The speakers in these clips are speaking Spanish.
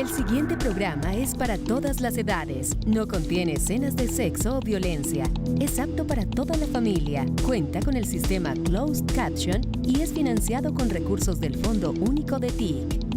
El siguiente programa es para todas las edades. No contiene escenas de sexo o violencia. Es apto para toda la familia. Cuenta con el sistema Closed Caption y es financiado con recursos del Fondo Único de TIC.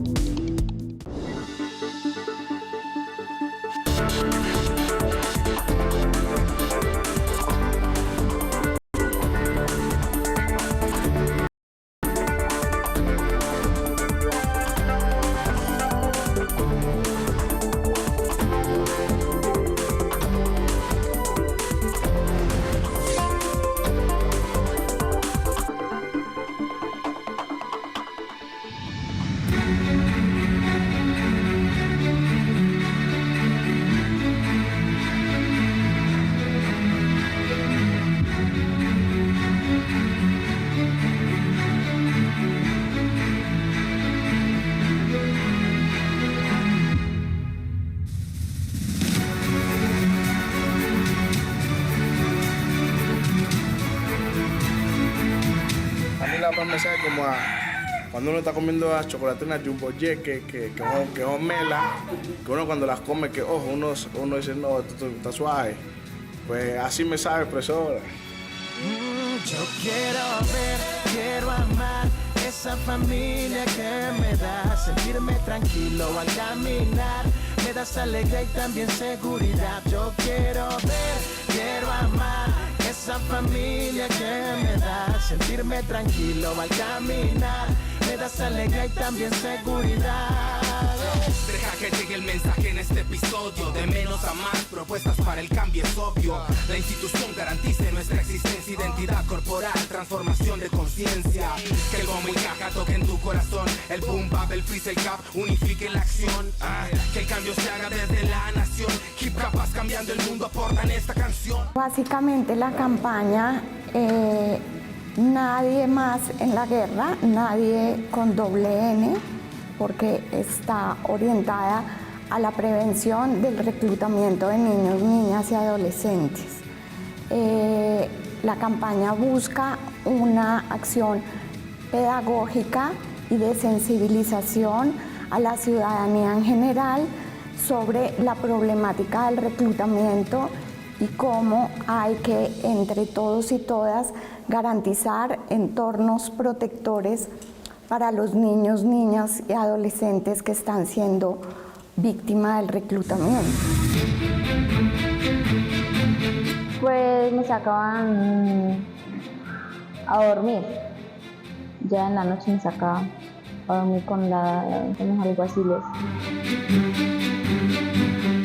Me sabe como a cuando uno está comiendo las chocolatinas Jumbo Jet que son melas, que uno cuando las come, que ojo, uno dice, no, esto está suave. Pues así me sabe, profesora. Yo quiero ver, quiero amar esa familia que me da sentirme tranquilo al caminar. Me das alegría y también seguridad. Yo quiero ver, quiero amar esa familia que me da sentirme tranquilo al caminar. Me das alegría y también seguridad. Deja que llegue el mensaje en este episodio. De menos a más, propuestas para el cambio es obvio. La institución garantice nuestra existencia, identidad corporal, transformación de conciencia. Que el bombo y caja toquen tu corazón. El boom bap, el freeze, el cap, unifique la acción. Que el cambio se haga desde la nación. Hip capaz cambiando el mundo, aportan esta canción. Básicamente la campaña, nadie más en la guerra, nadie con doble N, porque está orientada a la prevención del reclutamiento de niños, niñas y adolescentes. La campaña busca una acción pedagógica y de sensibilización a la ciudadanía en general sobre la problemática del reclutamiento y cómo hay que, entre todos y todas, garantizar entornos protectores para los niños, niñas y adolescentes que están siendo víctimas del reclutamiento. Pues me sacaban a dormir, ya en la noche me sacaban a dormir con los alguaciles.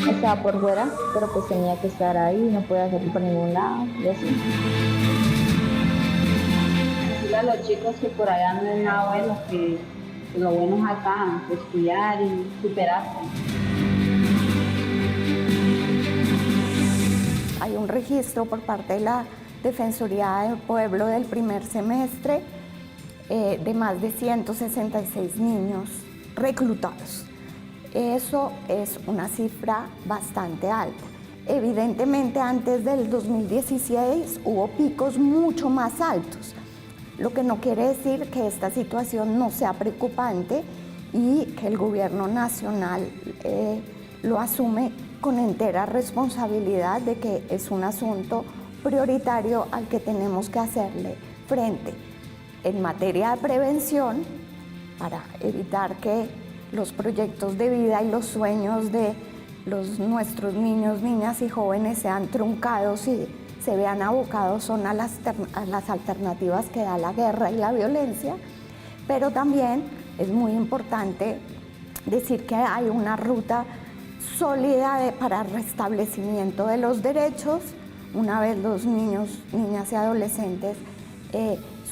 Estaba por fuera, pero pues tenía que estar ahí, no podía salir por ningún lado y así. Decirle a los chicos que por allá no es nada bueno, que lo bueno es acá, estudiar y superarse. Hay un registro por parte de la Defensoría del Pueblo del primer semestre de más de 166 niños reclutados. Eso es una cifra bastante alta. Evidentemente, antes del 2016 hubo picos mucho más altos, lo que no quiere decir que esta situación no sea preocupante y que el gobierno nacional lo asume con entera responsabilidad de que es un asunto prioritario al que tenemos que hacerle frente en materia de prevención para evitar que los proyectos de vida y los sueños de nuestros niños, niñas y jóvenes sean truncados y se vean abocados a las alternativas que da la guerra y la violencia, pero también es muy importante decir que hay una ruta sólida para restablecimiento de los derechos una vez los niños, niñas y adolescentes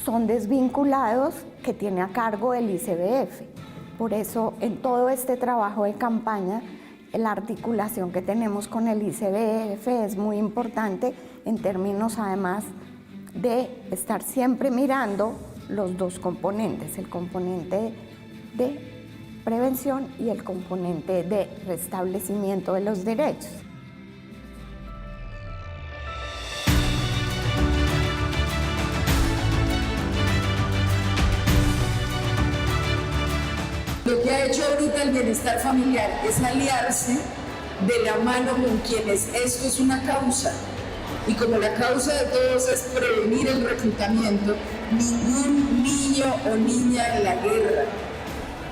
son desvinculados, que tiene a cargo el ICBF. Por eso, en todo este trabajo de campaña, la articulación que tenemos con el ICBF es muy importante en términos, además, de estar siempre mirando los dos componentes, el componente de prevención y el componente de restablecimiento de los derechos. Lo que ha hecho ahorita para el bienestar familiar es aliarse de la mano con quienes esto es una causa. Y como la causa de todos es prevenir el reclutamiento, ningún niño o niña en la guerra.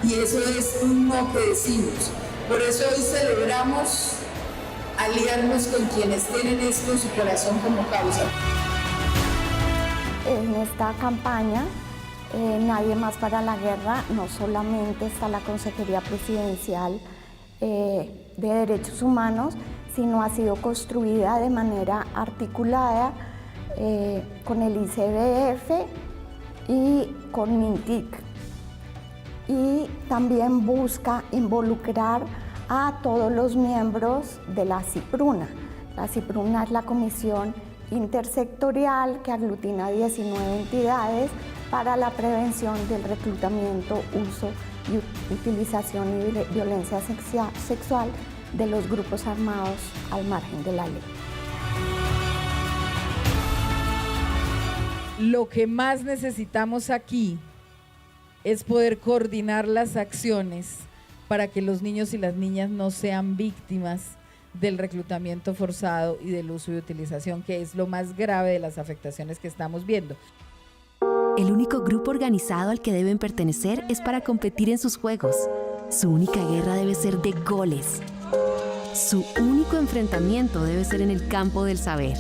Y eso es un no que decimos. Por eso hoy celebramos aliarnos con quienes tienen esto en su corazón como causa. En esta campaña, Nadie Más para la Guerra, no solamente está la Consejería Presidencial de Derechos Humanos, sino ha sido construida de manera articulada con el ICBF y con MINTIC. Y también busca involucrar a todos los miembros de la CIPRUNA. La CIPRUNA es la comisión intersectorial que aglutina 19 entidades para la prevención del reclutamiento, uso y utilización y violencia sexual de los grupos armados al margen de la ley. Lo que más necesitamos aquí es poder coordinar las acciones para que los niños y las niñas no sean víctimas del reclutamiento forzado y del uso y utilización, que es lo más grave de las afectaciones que estamos viendo. El único grupo organizado al que deben pertenecer es para competir en sus juegos. Su única guerra debe ser de goles. Su único enfrentamiento debe ser en el campo del saber.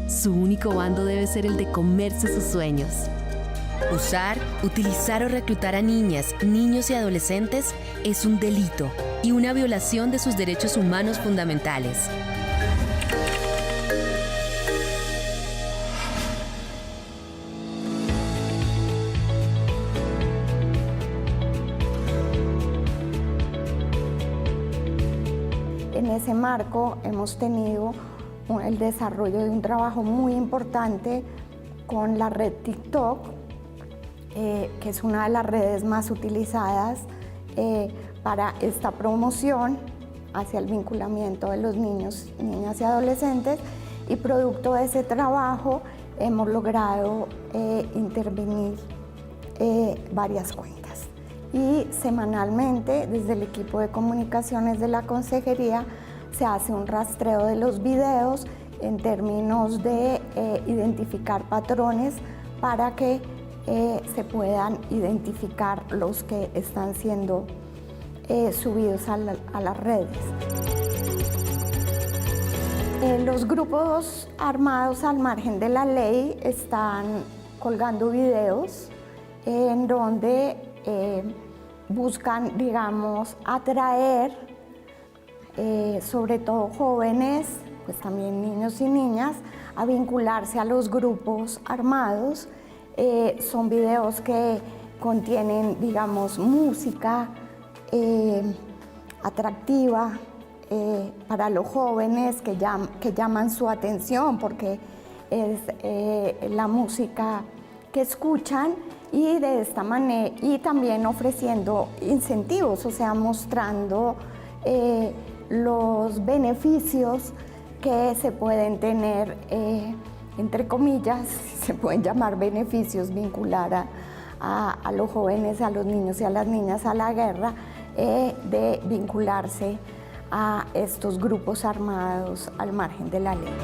Su único bando debe ser el de comerse sus sueños. Usar, utilizar o reclutar a niñas, niños y adolescentes es un delito y una violación de sus derechos humanos fundamentales. En ese marco hemos tenido el desarrollo de un trabajo muy importante con la red TikTok, que es una de las redes más utilizadas para esta promoción hacia el vinculamiento de los niños, niñas y adolescentes, y producto de ese trabajo hemos logrado intervenir varias cuentas. Y semanalmente, desde el equipo de comunicaciones de la Consejería, se hace un rastreo de los videos en términos de identificar patrones para que se puedan identificar los que están siendo subidos a las redes. Los grupos armados al margen de la ley están colgando videos en donde buscan, digamos, atraer sobre todo jóvenes, pues también niños y niñas, a vincularse a los grupos armados. Son videos que contienen, digamos, música atractiva para los jóvenes que llaman su atención porque es la música que escuchan, y de esta manera, y también ofreciendo incentivos, o sea, mostrando los beneficios que se pueden tener, entre comillas, se pueden llamar beneficios, vincular a los jóvenes, a los niños y a las niñas a la guerra, de vincularse a estos grupos armados al margen de la ley.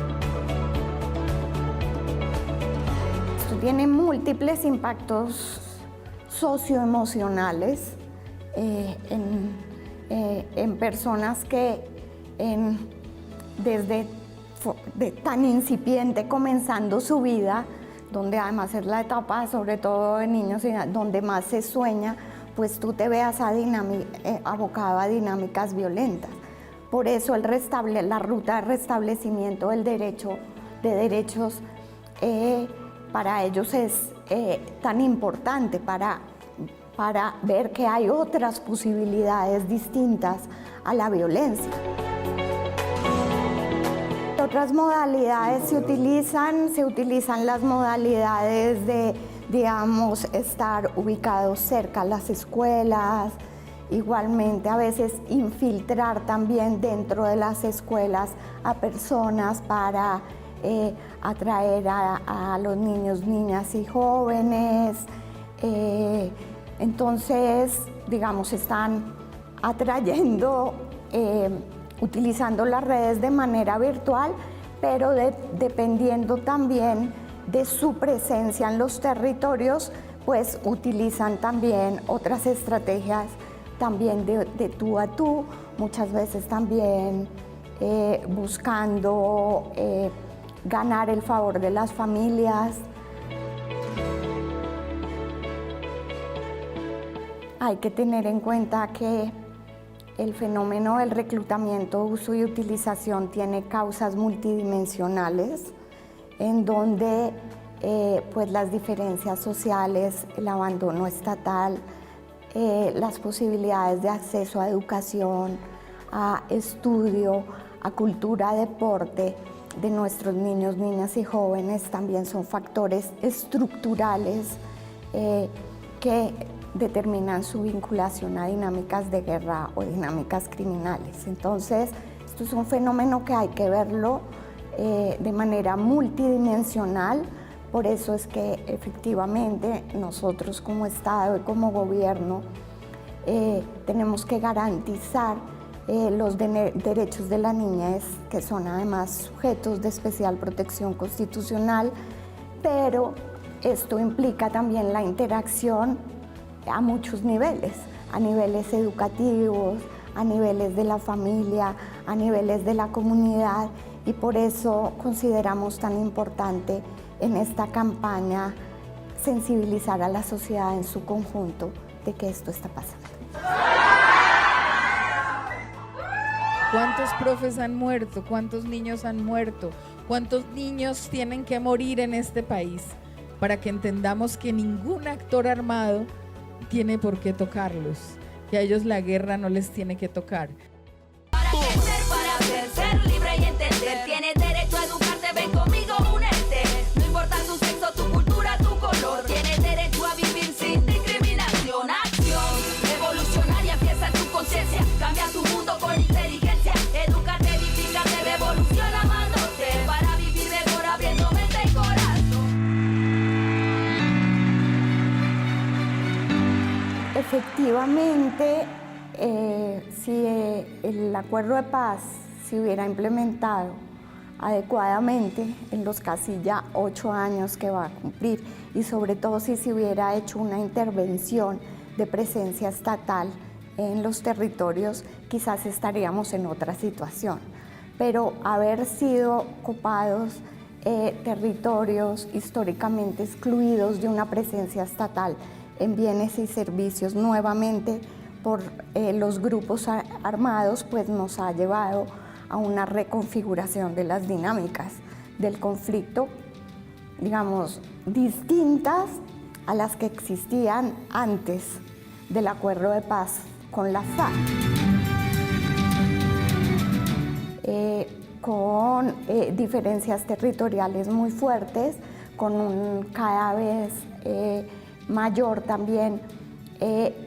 Esto tiene múltiples impactos socioemocionales en personas que desde tan incipiente comenzando su vida, donde además es la etapa sobre todo de niños y donde más se sueña, pues tú te veas abocado a dinámicas violentas. Por eso la ruta de restablecimiento del derecho de derechos para ellos es tan importante para ver que hay otras posibilidades distintas a la violencia. Otras modalidades se utilizan las modalidades de, digamos, estar ubicados cerca a las escuelas, igualmente a veces infiltrar también dentro de las escuelas a personas para atraer a los niños, niñas y jóvenes. Entonces, digamos, están atrayendo, utilizando las redes de manera virtual, pero dependiendo también de su presencia en los territorios, pues utilizan también otras estrategias también de tú a tú, muchas veces también buscando ganar el favor de las familias. Hay que tener en cuenta que el fenómeno del reclutamiento, uso y utilización tiene causas multidimensionales, en donde pues las diferencias sociales, el abandono estatal, las posibilidades de acceso a educación, a estudio, a cultura, deporte de nuestros niños, niñas y jóvenes también son factores estructurales que determinan su vinculación a dinámicas de guerra o dinámicas criminales. Entonces, esto es un fenómeno que hay que verlo de manera multidimensional. Por eso es que efectivamente nosotros como Estado y como gobierno tenemos que garantizar los derechos de la niñez, que son además sujetos de especial protección constitucional, pero esto implica también la interacción a muchos niveles, a niveles educativos, a niveles de la familia, a niveles de la comunidad, y por eso consideramos tan importante en esta campaña sensibilizar a la sociedad en su conjunto de que esto está pasando. ¿Cuántos profes han muerto? ¿Cuántos niños han muerto? ¿Cuántos niños tienen que morir en este país para que entendamos que ningún actor armado tiene por qué tocarlos? Que a ellos la guerra no les tiene que tocar. Para crecer, para ser libre y entender, tienes derecho a educarte, ven conmigo, únete. No importa tu sexo, tu cultura, tu color, tienes derecho a vivir sin discriminación. Acción revolucionaria empieza en tu conciencia, cambia tu mundo con inteligencia. Edúcate, edifícate, revoluciona amándote, para vivir mejor abriendo mente y corazón. Efectivamente, si el acuerdo de paz se hubiera implementado adecuadamente en los casi ya 8 años que va a cumplir, y sobre todo si se hubiera hecho una intervención de presencia estatal en los territorios, quizás estaríamos en otra situación. Pero haber sido copados territorios históricamente excluidos de una presencia estatal en bienes y servicios nuevamente por los grupos armados, pues nos ha llevado a una reconfiguración de las dinámicas del conflicto, digamos, distintas a las que existían antes del acuerdo de paz con la FARC, con diferencias territoriales muy fuertes, con un cada vez mayor también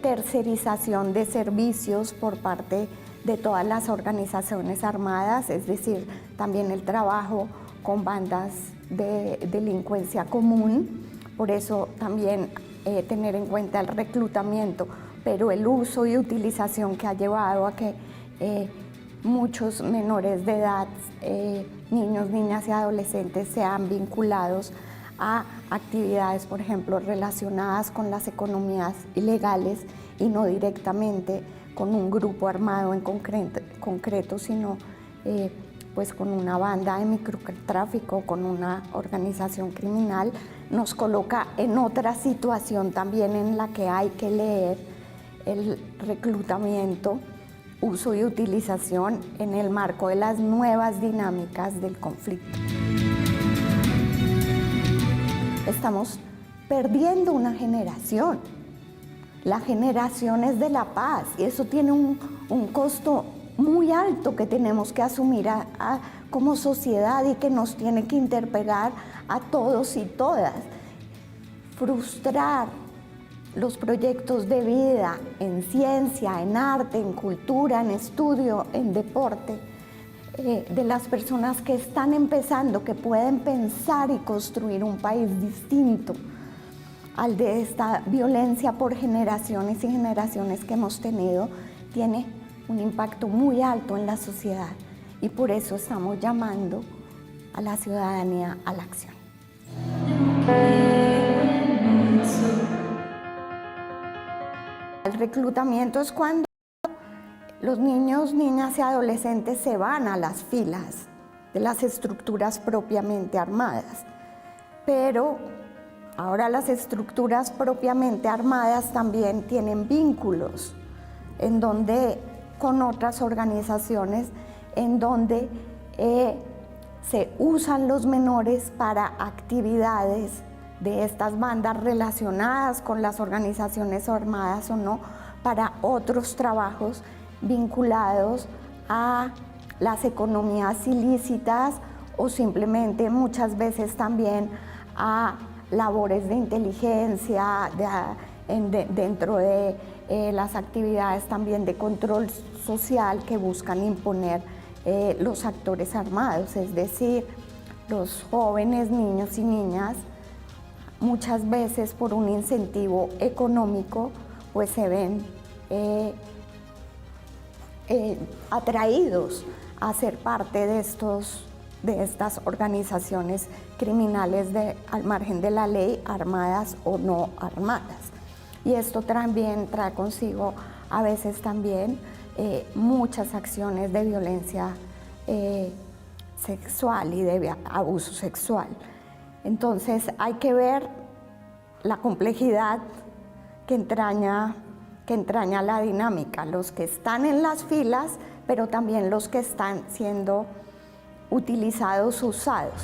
tercerización de servicios por parte de todas las organizaciones armadas, es decir, también el trabajo con bandas de delincuencia común. Por eso también tener en cuenta el reclutamiento, pero el uso y utilización que ha llevado a que muchos menores de edad, niños, niñas y adolescentes sean vinculados a actividades, por ejemplo, relacionadas con las economías ilegales y no directamente con un grupo armado en concreto, sino pues con una banda de microtráfico, con una organización criminal, nos coloca en otra situación también en la que hay que leer el reclutamiento, uso y utilización en el marco de las nuevas dinámicas del conflicto. Estamos perdiendo una generación. La generación es de la paz y eso tiene un costo muy alto que tenemos que asumir como sociedad y que nos tiene que interpelar a todos y todas. Frustrar los proyectos de vida en ciencia, en arte, en cultura, en estudio, en deporte, de las personas que están empezando, que pueden pensar y construir un país distinto al de esta violencia por generaciones y generaciones que hemos tenido, tiene un impacto muy alto en la sociedad y por eso estamos llamando a la ciudadanía a la acción. El reclutamiento es cuando los niños, niñas y adolescentes se van a las filas de las estructuras propiamente armadas, pero ahora las estructuras propiamente armadas también tienen vínculos en donde, con otras organizaciones en donde se usan los menores para actividades de estas bandas relacionadas con las organizaciones armadas o no, para otros trabajos vinculados a las economías ilícitas o simplemente muchas veces también a labores de inteligencia dentro de las actividades también de control social que buscan imponer los actores armados, es decir, los jóvenes, niños y niñas, muchas veces por un incentivo económico, pues se ven atraídos a ser parte de estas organizaciones criminales al margen de la ley, armadas o no armadas. Y esto también trae consigo a veces también muchas acciones de violencia sexual y de abuso sexual. Entonces hay que ver la complejidad que entraña la dinámica, los que están en las filas, pero también los que están siendo utilizados, usados.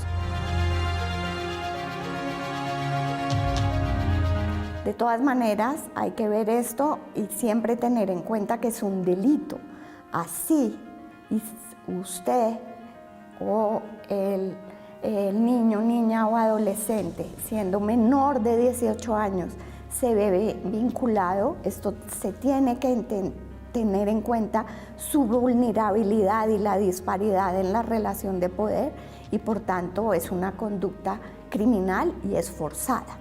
De todas maneras, hay que ver esto y siempre tener en cuenta que es un delito. Así, usted o el niño, niña o adolescente, siendo menor de 18 años, se ve vinculado, esto se tiene que tener en cuenta su vulnerabilidad y la disparidad en la relación de poder y por tanto es una conducta criminal y es forzada.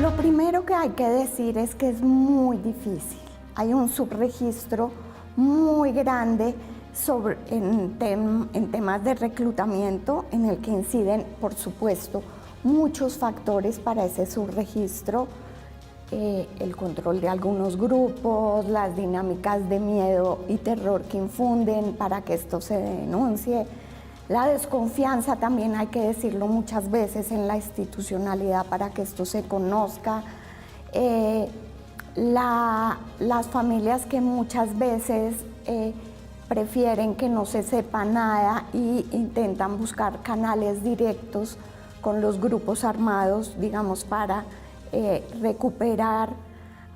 Lo primero que hay que decir es que es muy difícil. Hay un subregistro muy grande en temas de reclutamiento en el que inciden, por supuesto, muchos factores para ese subregistro, el control de algunos grupos, las dinámicas de miedo y terror que infunden para que esto se denuncie, la desconfianza también hay que decirlo muchas veces en la institucionalidad para que esto se conozca, las familias que muchas veces prefieren que no se sepa nada y intentan buscar canales directos con los grupos armados, digamos, para recuperar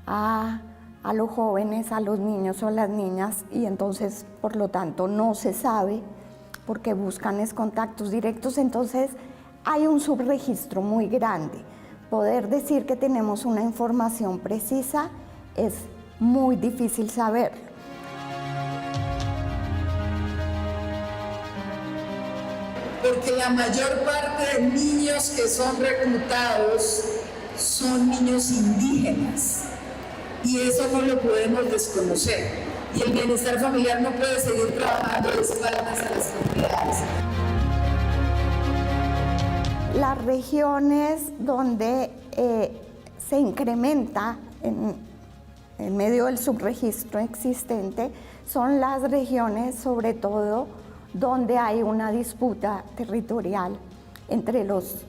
a los jóvenes, a los niños o a las niñas y entonces, por lo tanto, no se sabe porque buscan contactos directos, entonces hay un subregistro muy grande. Poder decir que tenemos una información precisa es muy difícil saberlo. Porque la mayor parte de niños que son reclutados son niños indígenas y eso no lo podemos desconocer. Y el bienestar familiar no puede seguir trabajando de espaldas a las comunidades. Las regiones donde se incrementa en medio del subregistro existente son las regiones, sobre todo, donde hay una disputa territorial entre los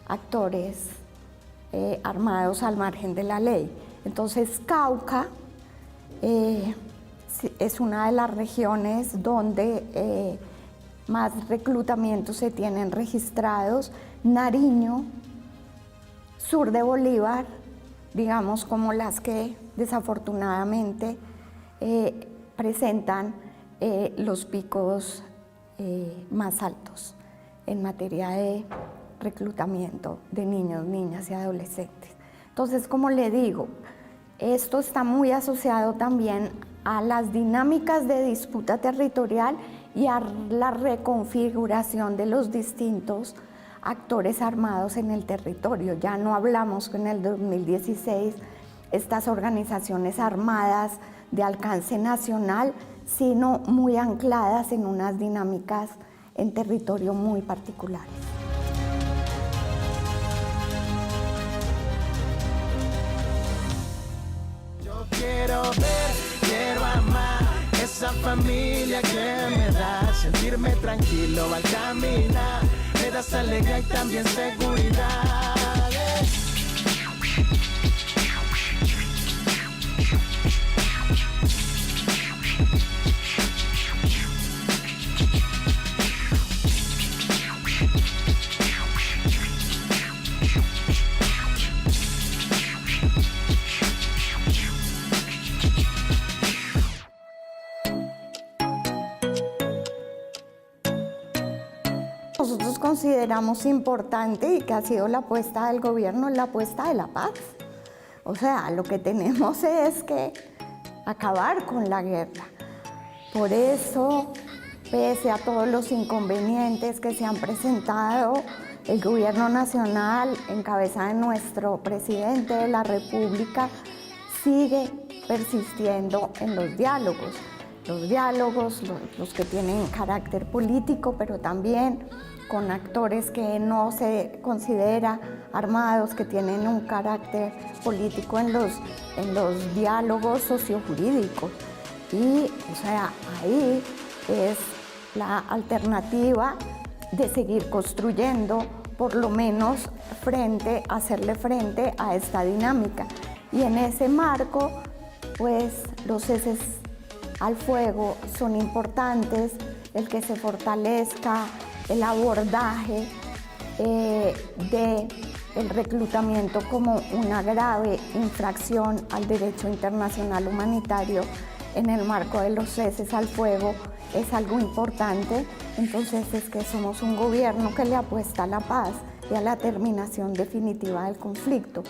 actores armados al margen de la ley. Entonces, Cauca es una de las regiones donde más reclutamientos se tienen registrados. Nariño, sur de Bolívar, digamos como las que desafortunadamente presentan los picos más altos en materia de reclutamiento de niños, niñas y adolescentes. Entonces, como le digo, esto está muy asociado también a las dinámicas de disputa territorial y a la reconfiguración de los distintos actores armados en el territorio. Ya no hablamos en el 2016 estas organizaciones armadas de alcance nacional, sino muy ancladas en unas dinámicas en territorio muy particulares. Yo quiero ver, quiero amar esa familia que me da sentirme tranquilo al caminar, me das alegría y también seguridad. Nosotros consideramos importante y que ha sido la apuesta del gobierno, la apuesta de la paz. O sea, lo que tenemos es que acabar con la guerra. Por eso, pese a todos los inconvenientes que se han presentado, el gobierno nacional, en cabeza de nuestro presidente de la República, sigue persistiendo en los diálogos. Los diálogos, los que tienen carácter político, pero también con actores que no se considera armados, que tienen un carácter político en los diálogos sociojurídicos. Y, o sea, ahí es la alternativa de seguir construyendo, por lo menos hacerle frente a esta dinámica. Y en ese marco, pues, los ceses al fuego son importantes, el que se fortalezca el abordaje del reclutamiento como una grave infracción al derecho internacional humanitario en el marco de los ceses al fuego es algo importante. Entonces es que somos un gobierno que le apuesta a la paz y a la terminación definitiva del conflicto.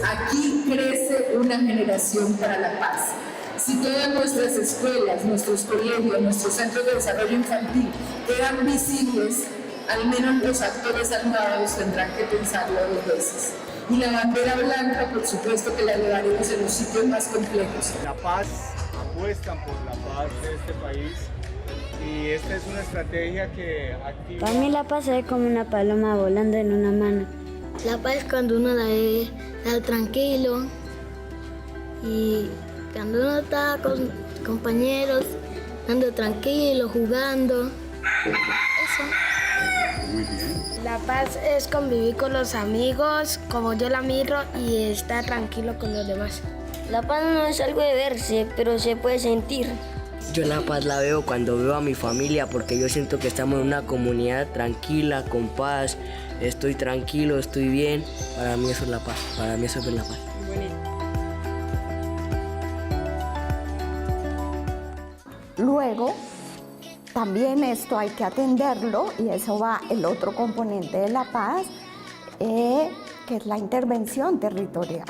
Aquí crece una generación para la paz. Si todas nuestras escuelas, nuestros colegios, nuestros centros de desarrollo infantil quedan visibles, al menos los actores armados tendrán que pensarlo dos veces. Y la bandera blanca, por supuesto que la llevaremos en los sitios más complejos. La paz, apuestan por la paz de este país y esta es una estrategia que activa... Para mí la paz es como una paloma volando en una mano. La paz es cuando uno la ve tranquilo y cuando uno está con compañeros, andando tranquilo, jugando. Eso. Muy bien. La paz es convivir con los amigos, como yo la miro, y estar tranquilo con los demás. La paz no es algo de verse, pero se puede sentir. Yo la paz la veo cuando veo a mi familia, porque yo siento que estamos en una comunidad tranquila, con paz. Estoy tranquilo, estoy bien. Para mí eso es la paz. Para mí eso es la paz. Luego, también esto hay que atenderlo, y eso va el otro componente de la paz, que es la intervención territorial.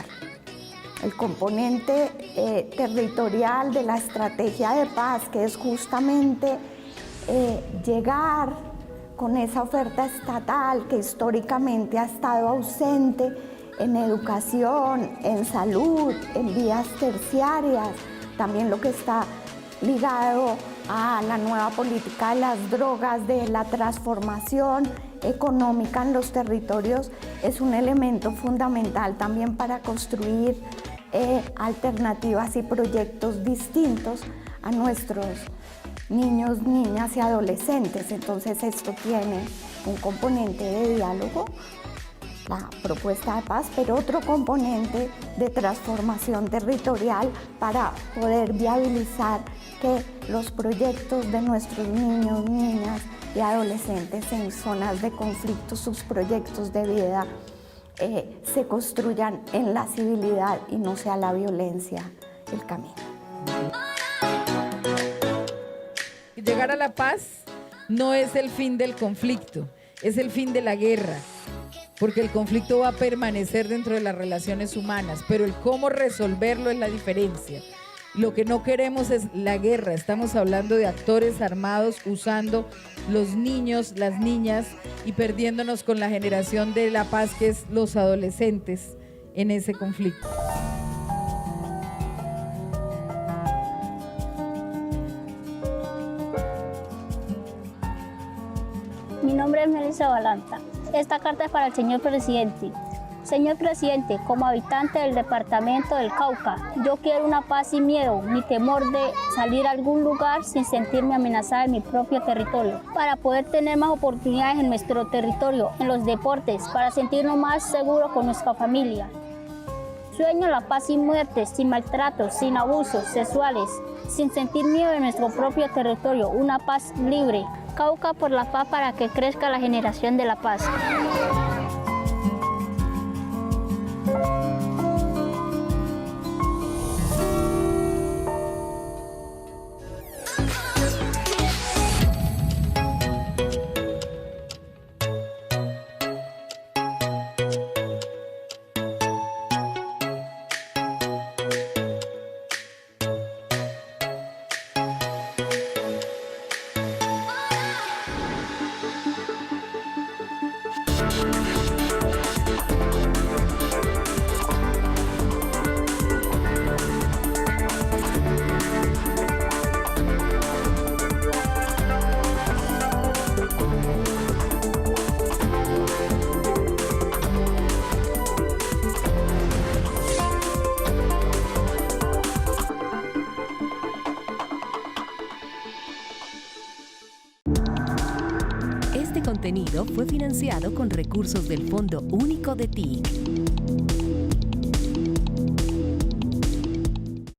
El componente territorial de la estrategia de paz, que es justamente llegar con esa oferta estatal que históricamente ha estado ausente en educación, en salud, en vías terciarias, también lo que está ligado a la nueva política de las drogas, de la transformación económica en los territorios, es un elemento fundamental también para construir alternativas y proyectos distintos a nuestros niños, niñas y adolescentes. Entonces esto tiene un componente de diálogo, la propuesta de paz, pero otro componente de transformación territorial para poder viabilizar que los proyectos de nuestros niños, niñas y adolescentes en zonas de conflicto, sus proyectos de vida, se construyan en la civilidad y no sea la violencia el camino. Llegar a la paz no es el fin del conflicto, es el fin de la guerra, porque el conflicto va a permanecer dentro de las relaciones humanas, pero el cómo resolverlo es la diferencia. Lo que no queremos es la guerra. Estamos hablando de actores armados usando los niños, las niñas y perdiéndonos con la generación de la paz, que es los adolescentes en ese conflicto. Mi nombre es Melissa Balanta. Esta carta es para el señor presidente. Señor presidente, como habitante del departamento del Cauca, yo quiero una paz sin miedo, ni temor de salir a algún lugar sin sentirme amenazada en mi propio territorio, para poder tener más oportunidades en nuestro territorio, en los deportes, para sentirnos más seguros con nuestra familia. Sueño la paz sin muertes, sin maltratos, sin abusos sexuales, sin sentir miedo en nuestro propio territorio, una paz libre. Cauca por la paz, para que crezca la generación de la paz. Este contenido fue financiado con recursos del Fondo Único de TIC.